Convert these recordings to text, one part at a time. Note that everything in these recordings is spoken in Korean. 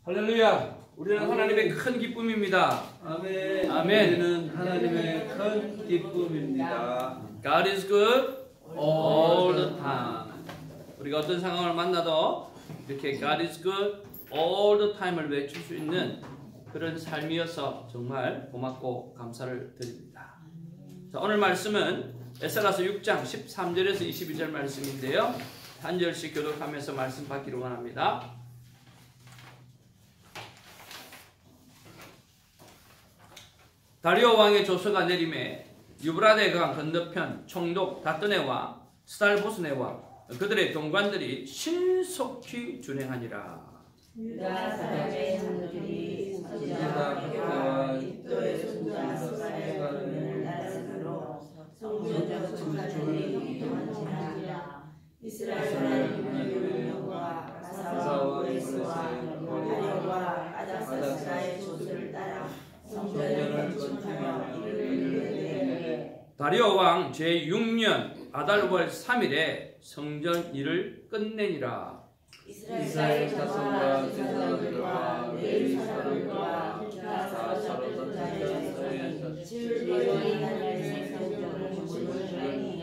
할렐루야. 우리는 하나님의 큰 기쁨입니다. 아멘. 아멘. 우리는 하나님의 큰 기쁨입니다. God is good all the time. 우리가 어떤 상황을 만나도 이렇게 God is good all the time을 외칠 수 있는 그런 삶이어서 정말 고맙고 감사를 드립니다. 자, 오늘 말씀은 에스라서 6장 13절에서 22절 말씀인데요. 한 절씩 교독하면서 말씀 받기를 원합니다. 다리오 왕의 조서가 내림에 유브라데 강 건너편 총독 다뜨네와 스달보스네와 그들의 동관들이 신속히 준행하니라. 유다 사람의 장로들이 선지자와 이또의 손자 스가랴를 따르므로 성전적 전사들이 이동하니라. 이스라엘 하나님의 명령과 가사와 에스와 다리오와 아닥사스라의 조서를 따라 성전을 건축하며 이를 이르되 다리오 왕 제6년 아달월 3일에 성전 일을 끝내니라. 이스라엘 자손과 제사장들과 레위 사람들과 유다 사로잡혔던 자의 자손이 즐거이 하나님의 성전을 건축하니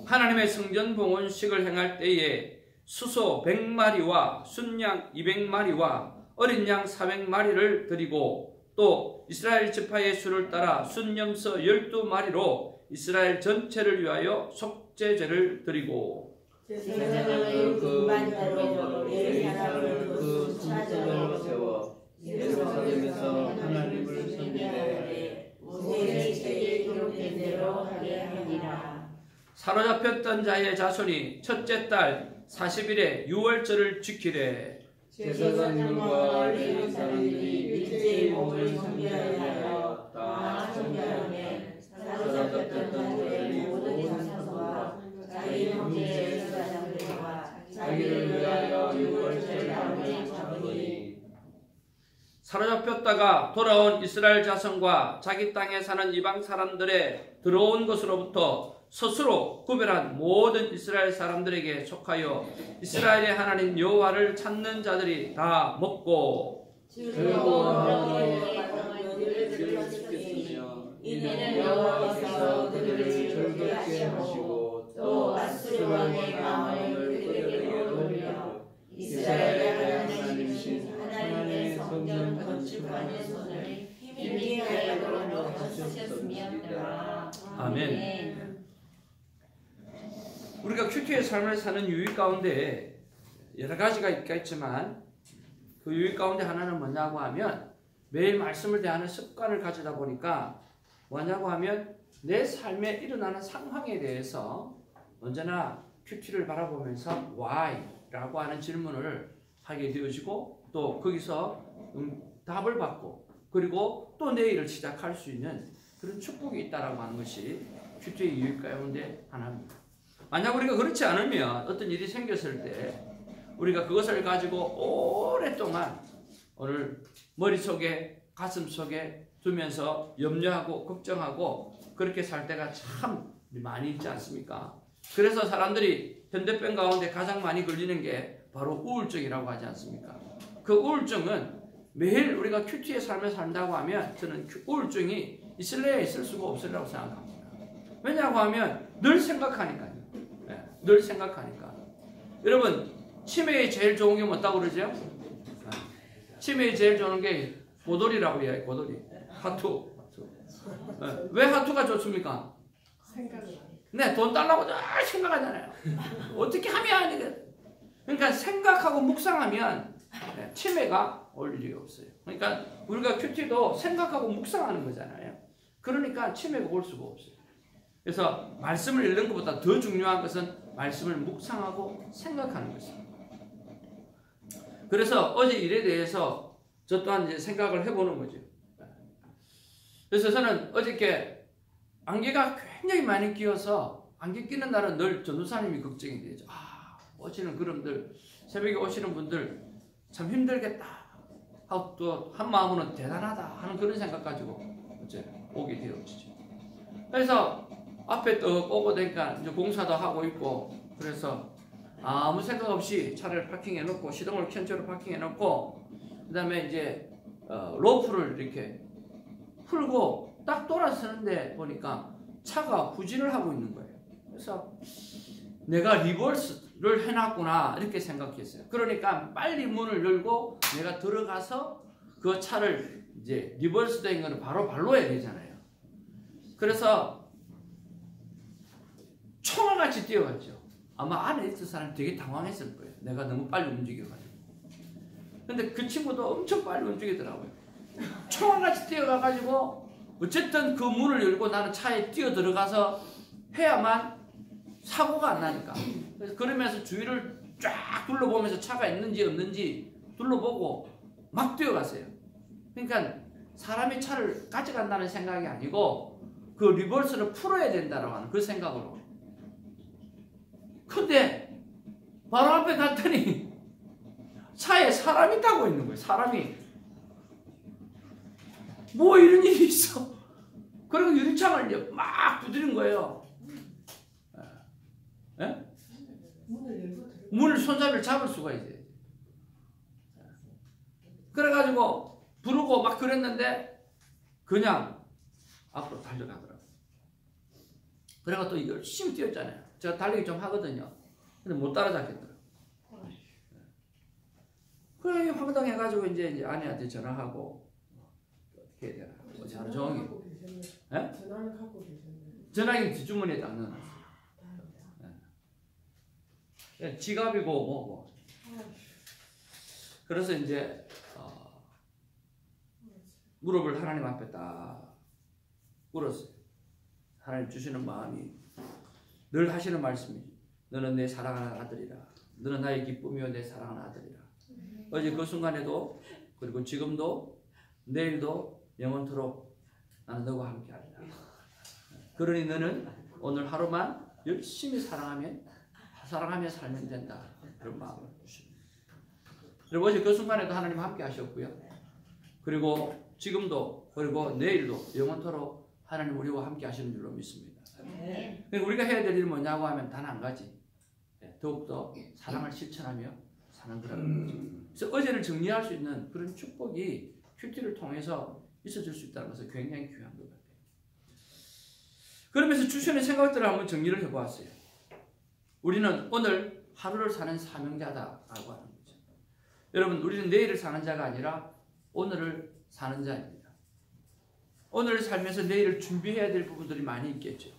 하나님의 성전 봉헌식을 행할 때에 수소 100마리와 순양 200마리와 어린 양 400마리를 드리고 또 이스라엘 지파의 수를 따라 순염소 12마리로 이스라엘 전체를 위하여 속죄제를 드리고 제사장을 군반대로 레위 사람을 그 순차적으로 세워 예루살렘에서 하나님을 섬기되 모세의 책에 기록된 대로 하게 하니라. 사로잡혔던 자의 자손이 첫째 달 40일에 유월절을 지키되 제사장과 레위 사람들이 일제의 몸을 섬겨야 하여 다 섬겨하며 사로잡혔던 자들의 모든 장소와 자기 형제의 제사장들과 자기를 위하여 유월절 나무를 잡으니 사로잡혔다가 돌아온 이스라엘 자손과 자기 땅에 사는 이방 사람들의 들어온 것으로부터 스스로 구별한 모든 이스라엘 사람들에게 속하여 이스라엘의 하나님 여호와를 찾는 자들이 다 먹고 즐거워하고 그들을 지켰으며 이는 여호와께서 그들을 즐겁게 하시고 또 아수르 왕의 마음을 그들에게 돌려 이스라엘의 하나님이신 하나님의 성전 건축하는 손을 힘있게 하도록 하셨습니다. 아멘. 우리가 큐티의 삶을 사는 유익 가운데 여러 가지가 있겠지만 그 유익 가운데 하나는 뭐냐고 하면 매일 말씀을 대하는 습관을 가지다 보니까 뭐냐고 하면 내 삶에 일어나는 상황에 대해서 언제나 큐티를 바라보면서 why라고 하는 질문을 하게 되어지고 또 거기서 답을 받고 그리고 또 내일을 시작할 수 있는 그런 축복이 있다라고 하는 것이 큐티의 유익 가운데 하나입니다. 만약 우리가 그렇지 않으면 어떤 일이 생겼을 때 우리가 그것을 가지고 오랫동안 오늘 머릿속에 가슴속에 두면서 염려하고 걱정하고 그렇게 살 때가 참 많이 있지 않습니까? 그래서 사람들이 현대병 가운데 가장 많이 걸리는 게 바로 우울증이라고 하지 않습니까? 그 우울증은 매일 우리가 큐티의 삶을 산다고 하면 저는 우울증이 있을래야 있을 수가 없으리라고 생각합니다. 왜냐고 하면 늘 생각하니까요. 늘 생각하니까. 여러분 치매에 제일 좋은 게 뭐다고 그러죠? 치매에 제일 좋은 게 고돌이라고 해요. 고돌이. 하투. 왜 하투가 좋습니까? 네, 돈 달라고 늘 생각하잖아요. 어떻게 하면 이게. 그러니까 생각하고 묵상하면 치매가 올 일이 없어요. 그러니까 우리가 큐티도 생각하고 묵상하는 거잖아요. 그러니까 치매가 올 수가 없어요. 그래서 말씀을 읽는 것보다 더 중요한 것은 말씀을 묵상하고 생각하는 것입니다. 그래서 어제 일에 대해서 저 또한 이제 생각을 해보는 거죠. 그래서 저는 어저께 안개가 굉장히 많이 끼어서 안개 끼는 날은 늘 전도사님이 걱정이 되죠. 오시는 그분들 새벽에 오시는 분들 참 힘들겠다 하고 또 한 마음으로는 대단하다 하는 그런 생각 가지고 어제 오게 되어지죠. 그래서 앞에 또 오고 되니까 이제 공사도 하고 있고 그래서 아무 생각 없이 차를 파킹해 놓고 시동을 켠 채로 파킹해 놓고 그다음에 이제 로프를 이렇게 풀고 딱 돌아서는데 보니까 차가 후진을 하고 있는 거예요. 그래서 내가 리버스를 해놨구나 이렇게 생각했어요. 그러니까 빨리 문을 열고 내가 들어가서 그 차를 이제 리버스 된 거는 바로 발로해야 되잖아요. 그래서 총알같이 뛰어갔죠. 아마 안에 있던 사람이 되게 당황했을 거예요. 내가 너무 빨리 움직여가지고. 근데 그 친구도 엄청 빨리 움직이더라고요. 총알같이 뛰어가가지고 어쨌든 그 문을 열고 나는 차에 뛰어 들어가서 해야만 사고가 안 나니까. 그래서 그러면서 주위를 쫙 둘러보면서 차가 있는지 없는지 둘러보고 막 뛰어갔어요. 그러니까 사람이 차를 가져간다는 생각이 아니고 그 리버스를 풀어야 된다라고 하는 그 생각으로. 근데 바로 앞에 갔더니 차에 사람이 타고 있는 거예요. 사람이. 뭐 이런 일이 있어. 그리고 유리창을 이제 막 두드린 거예요. 예? 문을 손잡이를 잡을 수가 있어요. 그래가지고 부르고 막 그랬는데 그냥 앞으로 달려가더라고요. 그래가 또 열심히 뛰었잖아요. 제가 달리기 좀 하거든요. 근데 못 따라잡겠더라고요. 그래 황당해가지고 이제 아내한테 전화하고 어떻게 해야 되나. 어제 하루 종일. 예? 전화를 갖고 계셨네요. 전화기 뒷주머니에 딱 넣어놨어요. 예. 지갑이고 뭐고. 그래서 이제 무릎을 하나님 앞에 딱 꿇었어요. 하나님 주시는 마음이 늘 하시는 말씀이 너는 내 사랑하는 아들이라. 너는 나의 기쁨이요 내 사랑하는 아들이라. 어제 그 순간에도 그리고 지금도 내일도 영원토록 나는 너와 함께하리라. 그러니 너는 오늘 하루만 열심히 사랑하며 살면 된다. 그런 마음을 주십니다. 그리고 어제 그 순간에도 하나님 함께 하셨고요. 그리고 지금도 그리고 내일도 영원토록 하나님 우리와 함께 하시는 줄로 믿습니다. 그러니까 우리가 해야 될 일은 뭐냐고 하면 단 한 가지. 더욱더 사랑을 실천하며 사는 거라는 거죠. 그래서 어제를 정리할 수 있는 그런 축복이 큐티를 통해서 있어질 수 있다는 것은 굉장히 귀한 것 같아요. 그러면서 주시는 생각들을 한번 정리를 해보았어요. 우리는 오늘 하루를 사는 사명자다라고 하는 거죠. 여러분 우리는 내일을 사는 자가 아니라 오늘을 사는 자입니다. 오늘을 살면서 내일을 준비해야 될 부분들이 많이 있겠죠.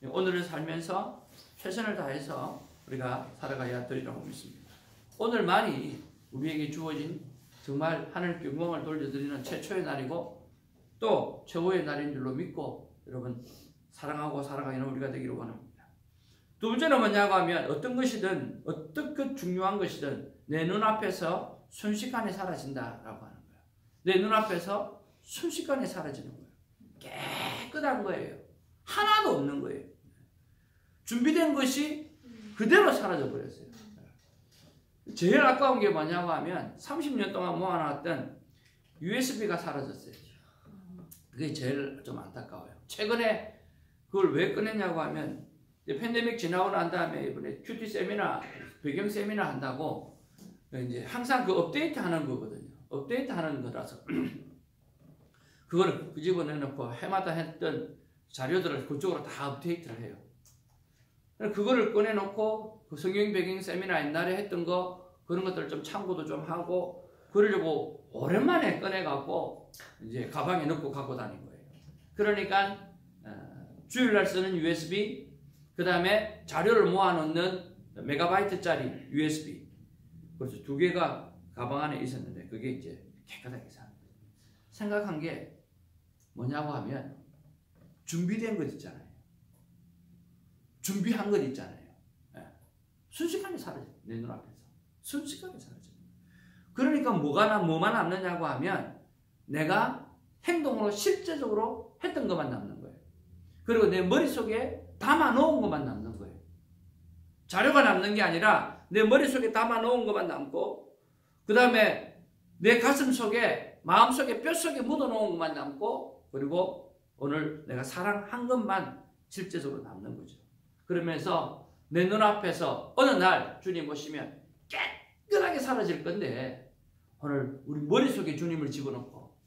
오늘을 살면서 최선을 다해서 우리가 살아가야 되리라고 믿습니다. 오늘만이 우리에게 주어진 정말 하늘께 영광을 돌려드리는 최초의 날이고 또 최후의 날인 줄로 믿고 여러분 사랑하고 살아가는 우리가 되기를 원합니다. 두 번째는 뭐냐고 하면 어떤 것이든 어떻게 중요한 것이든 내 눈앞에서 순식간에 사라진다라고 하는 거예요. 내 눈앞에서 순식간에 사라지는 거예요. 깨끗한 거예요. 하나도 없는 거예요. 준비된 것이 그대로 사라져 버렸어요. 제일 아까운 게 뭐냐고 하면 30년 동안 모아놨던 USB가 사라졌어요. 그게 제일 좀 안타까워요. 최근에 그걸 왜 꺼냈냐고 하면 팬데믹 지나고 난 다음에 이번에 큐티 세미나, 배경 세미나 한다고 이제 항상 그 업데이트 하는 거거든요. 업데이트 하는 거라서 그거를 집어내놓고 해마다 했던 자료들을 그쪽으로 다 업데이트를 해요. 그거를 꺼내놓고 그 성경 배경 세미나 옛날에 했던 거 그런 것들을 좀 참고도 좀 하고 그러려고 오랜만에 꺼내갖고 이제 가방에 넣고 갖고 다닌 거예요. 그러니까 주일날 쓰는 USB 그 다음에 자료를 모아놓는 메가바이트짜리 USB 그래서 두 개가 가방 안에 있었는데 그게 이제 깨끗하게 생각한 게 뭐냐고 하면 준비된 것 있잖아요. 준비한 것 있잖아요. 순식간에 사라져요. 내 눈앞에서. 순식간에 사라져요. 그러니까 뭐만 남느냐고 하면 내가 행동으로 실제적으로 했던 것만 남는 거예요. 그리고 내 머릿속에 담아놓은 것만 남는 거예요. 자료가 남는 게 아니라 내 머릿속에 담아놓은 것만 남고 그 다음에 내 가슴 속에 마음속에 뼛속에 묻어놓은 것만 남고 그리고 오늘 내가 사랑한 것만 실제적으로 남는 거죠. 그러면서 내 눈앞에서 어느 날 주님 오시면 깨끗하게 사라질 건데 오늘 우리 머릿속에 주님을 집어넣고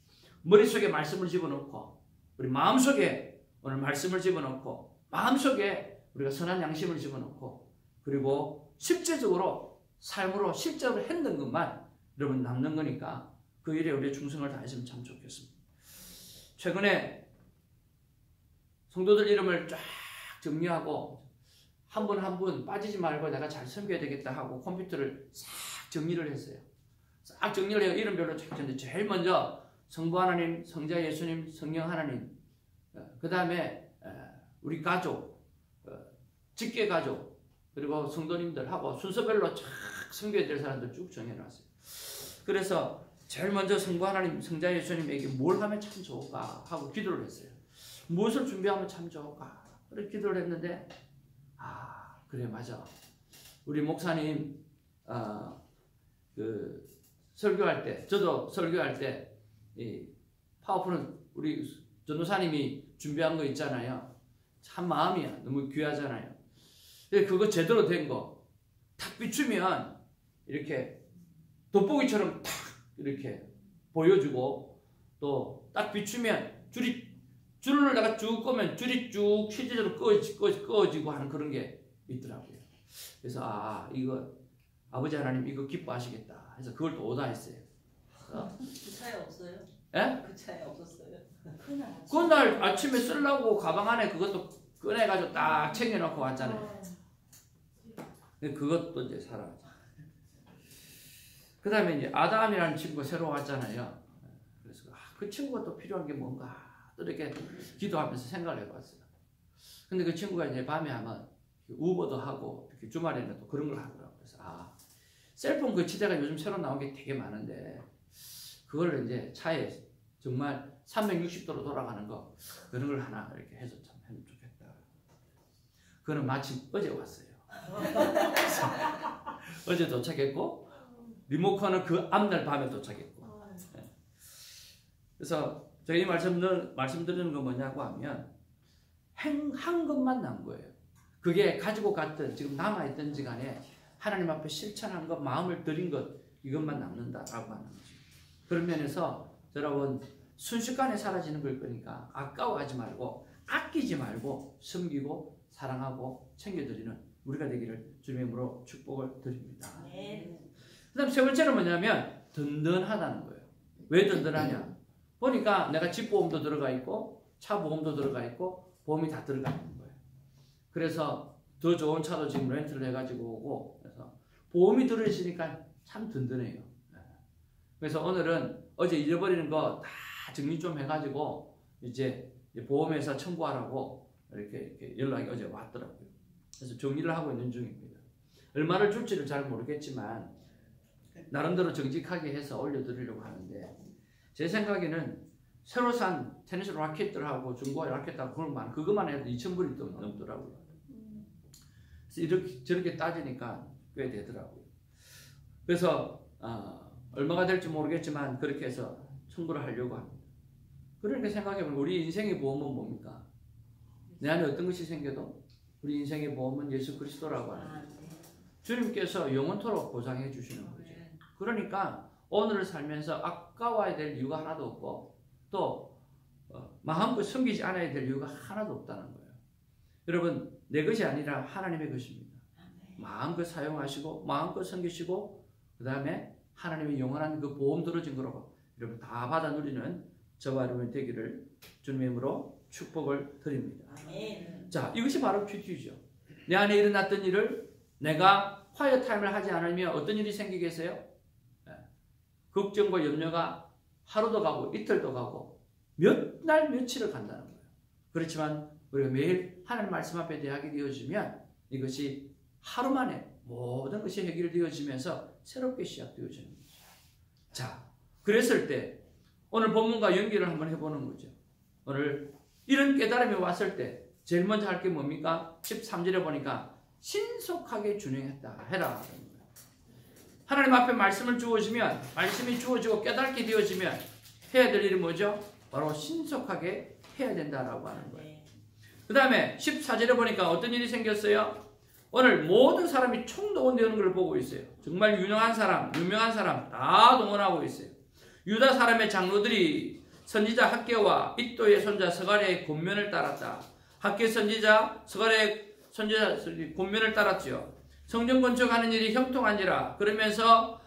머릿속에 말씀을 집어넣고 우리 마음속에 오늘 말씀을 집어넣고 마음속에 우리가 선한 양심을 집어넣고 그리고 실제적으로 삶으로 실제로 했는 것만 여러분 남는 거니까 그 일에 우리의 충성을 다했으면 참 좋겠습니다. 최근에 성도들 이름을 쫙 정리하고 한 분 한 분 빠지지 말고 내가 잘 섬겨야 되겠다 하고 컴퓨터를 싹 정리를 했어요. 싹 정리를 해요. 이름별로 쫙 했는데 제일 먼저 성부 하나님, 성자 예수님, 성령 하나님, 그 다음에 우리 가족, 직계 가족, 그리고 성도님들하고 순서별로 쫙 섬겨야 될 사람들 쭉 정해놨어요. 그래서 제일 먼저 성부 하나님, 성자 예수님에게 뭘 하면 참 좋을까 하고 기도를 했어요. 무엇을 준비하면 참 좋을까? 그렇게 기도를 했는데 그래 맞아. 우리 목사님 그 설교할 때 저도 설교할 때 이 파워풀은 우리 전도사님이 준비한 거 있잖아요. 참 마음이야. 너무 귀하잖아요. 근데 그거 제대로 된 거 탁 비추면 이렇게 돋보기처럼 탁 이렇게 보여주고 또 딱 비추면 줄을 내가 쭉 끄면 줄이 쭉 실제적으로 꺼지고 하는 그런 게 있더라고요. 그래서 이거 아버지 하나님 이거 기뻐하시겠다 해서 그걸 또 오다했어요. 그 차에 없어요? 예? 그 차에 없었어요? 그날 아침에 쓰려고 가방 안에 그것도 꺼내가지고 딱 챙겨놓고 왔잖아요. 그것도 이제 사라져. 그 다음에 이제 아담이라는 친구가 새로 왔잖아요. 그래서 그 친구가 또 필요한 게 뭔가 또 이렇게 기도하면서 생각을 해봤어요. 근데 그 친구가 이제 밤에 하면 우버도 하고 이렇게 주말에는 또 그런 걸 하더라고요. 그래서 셀폰 거치대가 요즘 새로 나온 게 되게 많은데 그걸 이제 차에 정말 360도로 돌아가는 거 그런 걸 하나 이렇게 해서 참 하면 좋겠다. 그거는 마침 어제 왔어요. 어제 도착했고 리모컨은 그 앞날 밤에 도착했고. 그래서 제가 이 말씀드리는 건 뭐냐고 하면 한 것만 난 거예요. 그게 가지고 갔든 지금 남아있든지 간에 하나님 앞에 실천한 것, 마음을 들인 것 이것만 남는다라고 하는 거죠. 그런 면에서 여러분 순식간에 사라지는 걸 거니까 아까워하지 말고 아끼지 말고 섬기고 사랑하고 챙겨드리는 우리가 되기를 주님의 이름으로 축복을 드립니다. 그 다음 세 번째는 뭐냐면 든든하다는 거예요. 왜 든든하냐? 보니까 내가 집보험도 들어가 있고 차 보험도 들어가 있고 보험이 다 들어가 있는 거예요. 그래서 더 좋은 차도 지금 렌트를 해가지고 오고 그래서 보험이 들어있으니까 참 든든해요. 그래서 오늘은 어제 잃어버리는 거 다 정리 좀 해가지고 이제 보험회사 청구하라고 이렇게 연락이 어제 왔더라고요. 그래서 정리를 하고 있는 중입니다. 얼마를 줄지를 잘 모르겠지만 나름대로 정직하게 해서 올려드리려고 하는데 제 생각에는 새로 산 테니스 라켓들하고 중고 라켓하고 그것만 해도 2,000불이 넘더라고요. 그래서 이렇게 저렇게 따지니까 꽤 되더라고요. 그래서 얼마가 될지 모르겠지만 그렇게 해서 청구를 하려고 합니다. 그러니까 생각해보면 우리 인생의 보험은 뭡니까? 내 안에 어떤 것이 생겨도 우리 인생의 보험은 예수 그리스도라고 하는 거예요. 주님께서 영원토록 보장해 주시는 거죠. 그러니까 오늘을 살면서 아까워야 될 이유가 하나도 없고 또 마음껏 섬기지 않아야 될 이유가 하나도 없다는 거예요. 여러분 내 것이 아니라 하나님의 것입니다. 마음껏 사용하시고 마음껏 섬기시고 그 다음에 하나님의 영원한 그 보험 들어진 거로 여러분 다 받아 누리는 저와 여러분 되기를 주님의 이름으로 축복을 드립니다. 자, 이것이 바로 큐티죠. 내 안에 일어났던 일을 내가 화이어 타임을 하지 않으면 어떤 일이 생기겠어요? 걱정과 염려가 하루도 가고 이틀도 가고 몇 날 며칠을 간다는 거예요. 그렇지만 우리가 매일 하나님 말씀 앞에 대하게 되어지면 이것이 하루 만에 모든 것이 해결되어지면서 새롭게 시작되어지는 거죠. 자, 그랬을 때 오늘 본문과 연결을 한번 해보는 거죠. 오늘 이런 깨달음이 왔을 때 제일 먼저 할 게 뭡니까? 13절에 보니까 신속하게 준행했다 해라. 하나님 앞에 말씀을 주어지면 말씀이 주어지고 깨닫게 되어지면 해야 될 일이 뭐죠? 바로 신속하게 해야 된다라고 하는 거예요. 그 다음에 14절에 보니까 어떤 일이 생겼어요? 오늘 모든 사람이 총동원되는 걸 보고 있어요. 정말 유명한 사람 다 동원하고 있어요. 유다 사람의 장로들이 선지자 학개와 잇도의 손자 스가랴의 권면을 따랐다. 학개 선지자 스가랴의 선지자 권면을 따랐지요. 성전 건축하는 일이 형통한지라. 그러면서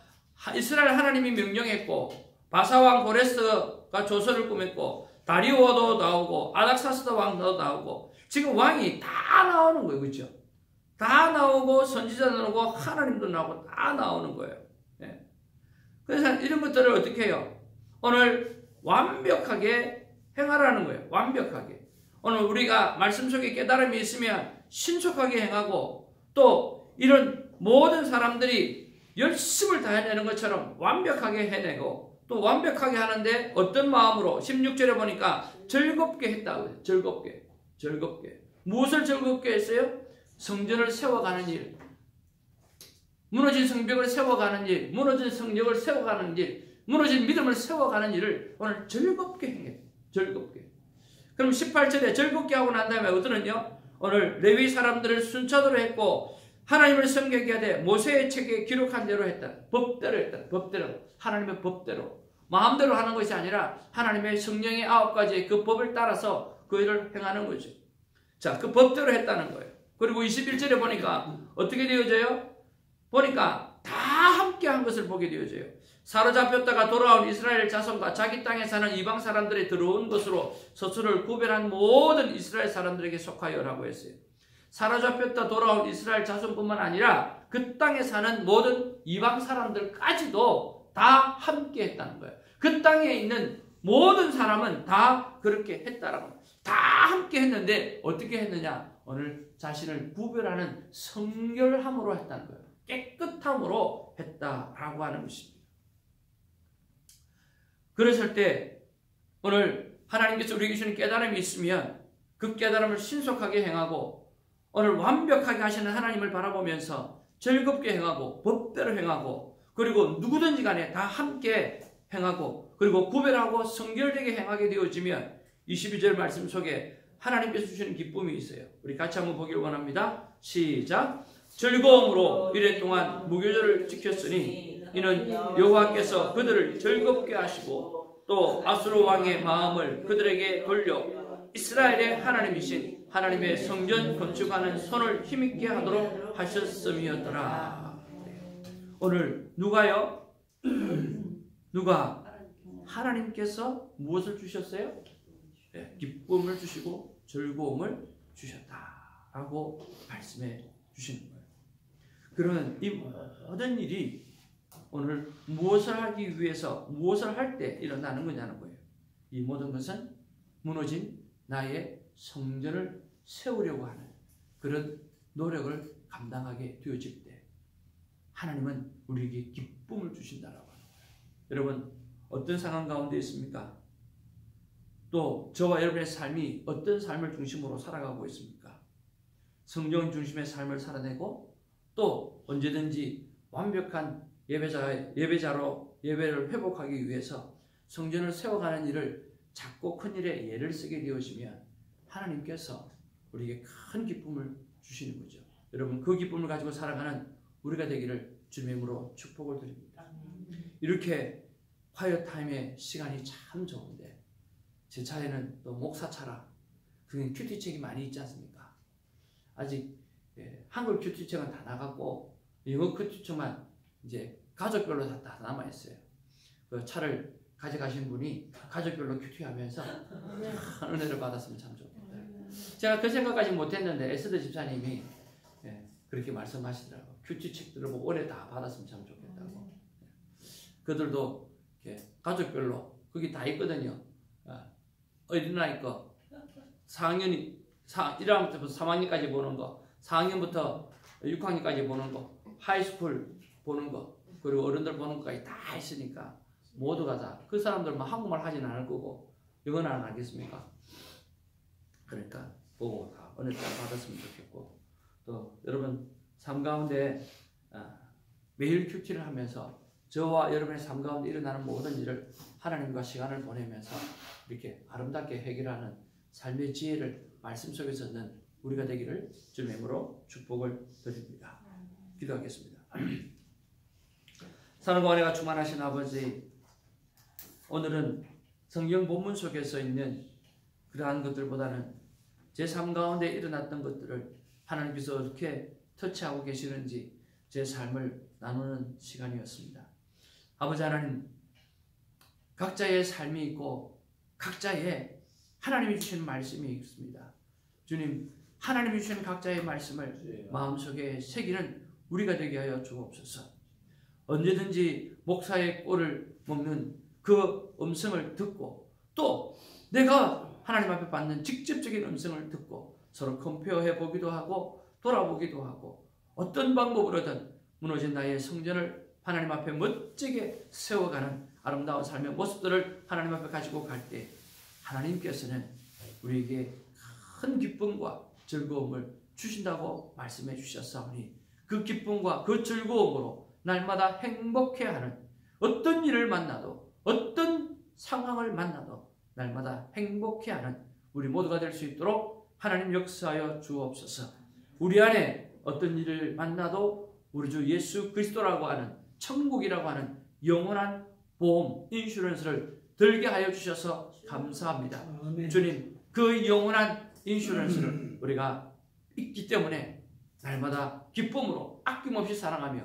이스라엘 하나님이 명령했고 바사왕 고레스가 조서를 꾸몄고 다리오도 나오고 아닥사스다 왕도 나오고 지금 왕이 다 나오는 거예요. 그렇죠? 다 나오고 선지자도 나오고 하나님도 나오고 다 나오는 거예요. 예. 그래서 이런 것들을 어떻게 해요? 오늘 완벽하게 행하라는 거예요. 완벽하게. 오늘 우리가 말씀 속에 깨달음이 있으면 신속하게 행하고 또 이런 모든 사람들이 열심을 다해내는 것처럼 완벽하게 해내고 또 완벽하게 하는데 어떤 마음으로 16절에 보니까 즐겁게 했다고요. 즐겁게. 무엇을 즐겁게 했어요? 성전을 세워가는 일, 무너진 성벽을 세워가는 일, 무너진 성역을 세워가는 일, 무너진 믿음을 세워가는 일을 오늘 즐겁게 행해요. 즐겁게. 그럼 18절에 즐겁게 하고 난 다음에 어떠는요? 오늘 레위 사람들을 순차도로 했고 하나님을 섬기게 하되 모세의 책에 기록한 대로 했다. 법대로 했다. 법대로. 하나님의 법대로. 마음대로 하는 것이 아니라 하나님의 성령의 9가지의 그 법을 따라서 그 일을 행하는 거죠. 자, 그 법대로 했다는 거예요. 그리고 21절에 보니까 어떻게 되어져요? 보니까 다 함께 한 것을 보게 되어져요. 사로잡혔다가 돌아온 이스라엘 자손과 자기 땅에 사는 이방 사람들이 들어온 것으로 스스로를 구별한 모든 이스라엘 사람들에게 속하여라고 했어요. 사로잡혔다 돌아온 이스라엘 자손뿐만 아니라 그 땅에 사는 모든 이방 사람들까지도 다 함께 했다는 거예요. 그 땅에 있는 모든 사람은 다 그렇게 했다라고 합니다. 다 함께 했는데 어떻게 했느냐? 오늘 자신을 구별하는 성결함으로 했다는 거예요. 깨끗함으로 했다라고 하는 것입니다. 그랬을 때 오늘 하나님께서 우리에게 주는 깨달음이 있으면 그 깨달음을 신속하게 행하고 오늘 완벽하게 하시는 하나님을 바라보면서 즐겁게 행하고 법대로 행하고 그리고 누구든지 간에 다 함께 행하고 그리고 구별하고 성결되게 행하게 되어지면 22절 말씀 속에 하나님께서 주시는 기쁨이 있어요. 우리 같이 한번 보기를 원합니다. 시작. 즐거움으로 이래 동안 무교절을 지켰으니 이는 여호와께서 그들을 즐겁게 하시고 또 아수르 왕의 마음을 그들에게 돌려 이스라엘의 하나님이신 하나님의 성전 건축하는 손을 힘있게 하도록 하셨음이었더라. 오늘 누가요? 누가? 하나님께서 무엇을 주셨어요? 네, 기쁨을 주시고 즐거움을 주셨다라고 말씀해 주시는 거예요. 그러면 이 모든 일이 오늘 무엇을 하기 위해서 무엇을 할 때 일어나는 거냐는 거예요. 이 모든 것은 무너진 나의 성전을 세우려고 하는 그런 노력을 감당하게 되어질 때 하나님은 우리에게 기쁨을 주신다라고 하는 거예요. 여러분 어떤 상황 가운데 있습니까? 또 저와 여러분의 삶이 어떤 삶을 중심으로 살아가고 있습니까? 성령 중심의 삶을 살아내고 또 언제든지 완벽한 예배자로 예배를 회복하기 위해서 성전을 세워가는 일을 작고 큰 일에 예를 쓰게 되어지면 하나님께서 우리에게 큰 기쁨을 주시는 거죠. 여러분 그 기쁨을 가지고 살아가는 우리가 되기를 주님의 이름으로 축복을 드립니다. 이렇게 콰이어 타임의 시간이 참 좋은데 제 차에는 또 목사차라 그게 큐티책이 많이 있지 않습니까? 아직 한글 큐티책은 다 나갔고 영어 큐티책만 이제 가족별로 다 남아있어요. 그 차를 가져가신 분이 가족별로 큐티하면서 은혜를 받았으면 참 좋겠다. 제가 그 생각까지 못했는데 에스더 집사님이 그렇게 말씀하시더라고요. 큐티책들을 보고 올해 다 받았으면 참 좋겠다고. 그들도 이렇게 가족별로 거기 다 있거든요. 어린아이 거 1학년부터 3학년까지 보는 거 4학년부터 6학년까지 보는 거 하이스쿨 보는 거 그리고 어른들 보는 것까지 다 있으니까 모두가 다 그 사람들만 한국말 하지는 않을 거고 영어는 안 하겠습니까? 그러니까 보고 다 은혜 잘 받았으면 좋겠고 또 여러분 삶 가운데 매일 큐티를 하면서 저와 여러분의 삶 가운데 일어나는 모든 일을 하나님과 시간을 보내면서 이렇게 아름답게 해결하는 삶의 지혜를 말씀 속에서 얻는 우리가 되기를 주님의 이름으로 축복을 드립니다. 기도하겠습니다. 사랑과 은혜가 충만하신 아버지, 오늘은 성경 본문 속에서 있는 그러한 것들보다는 제 삶 가운데 일어났던 것들을 하나님께서 어떻게 터치하고 계시는지 제 삶을 나누는 시간이었습니다. 아버지 하나님, 각자의 삶이 있고 각자의 하나님이 주신 말씀이 있습니다. 주님, 하나님이 주신 각자의 말씀을 마음속에 새기는 우리가 되게 하여 주옵소서. 언제든지 목사의 꼴을 먹는 그 음성을 듣고 또 내가 하나님 앞에 받는 직접적인 음성을 듣고 서로 컴페어해 보기도 하고 돌아보기도 하고 어떤 방법으로든 무너진 나의 성전을 하나님 앞에 멋지게 세워가는 아름다운 삶의 모습들을 하나님 앞에 가지고 갈 때 하나님께서는 우리에게 큰 기쁨과 즐거움을 주신다고 말씀해 주셨사오니 그 기쁨과 그 즐거움으로 날마다 행복해하는 어떤 일을 만나도 어떤 상황을 만나도 날마다 행복해하는 우리 모두가 될 수 있도록 하나님 역사하여 주옵소서. 우리 안에 어떤 일을 만나도 우리 주 예수 그리스도라고 하는 천국이라고 하는 영원한 보험 인슈런스를 들게 하여 주셔서 감사합니다. 주님, 그 영원한 인슈런스를 우리가 있기 때문에 날마다 기쁨으로 아낌없이 사랑하며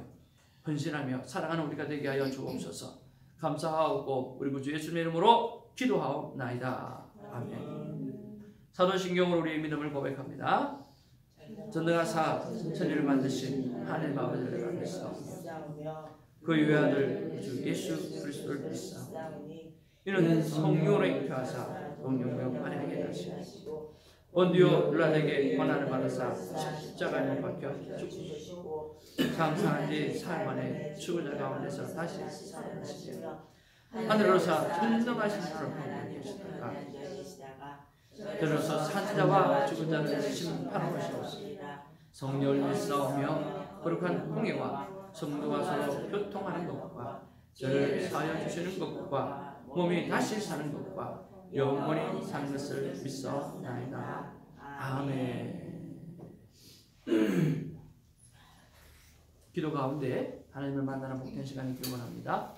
헌신하며 살아가는 우리가 되게 하여 주옵소서. 감사하고 우리 구주 예수님의 이름으로 기도하옵나이다. 아멘. 사도신경으로 우리의 믿음을 고백합니다. 전능하사 천지를 만드신 하나님 아버지를 믿사오며 그 유아들 주 예수 그리스도를 믿사오니 이는 성령으로 잉태하사 동정무역 만행하게 하시고 본디오 빌라도에게 고난을 받으사 십자가에 못 박혀 죽으시고 장사한 지 사흘 만에 죽은 자 가운데서 다시 살아나시며 하늘로서 전능하신 분을 보고 계시다가 들어서 산자와 죽은 자를 심판하시고 성령을 믿사오며 거룩한 공예와 성도가 서로 교통하는 것과 저를 사하여 주시는 것과 몸이 다시 사는 것과 영원히 사는 것을 믿사옵나이다. 아멘. 기도 가운데 하나님을 만나는 복된 시간이 기원합니다.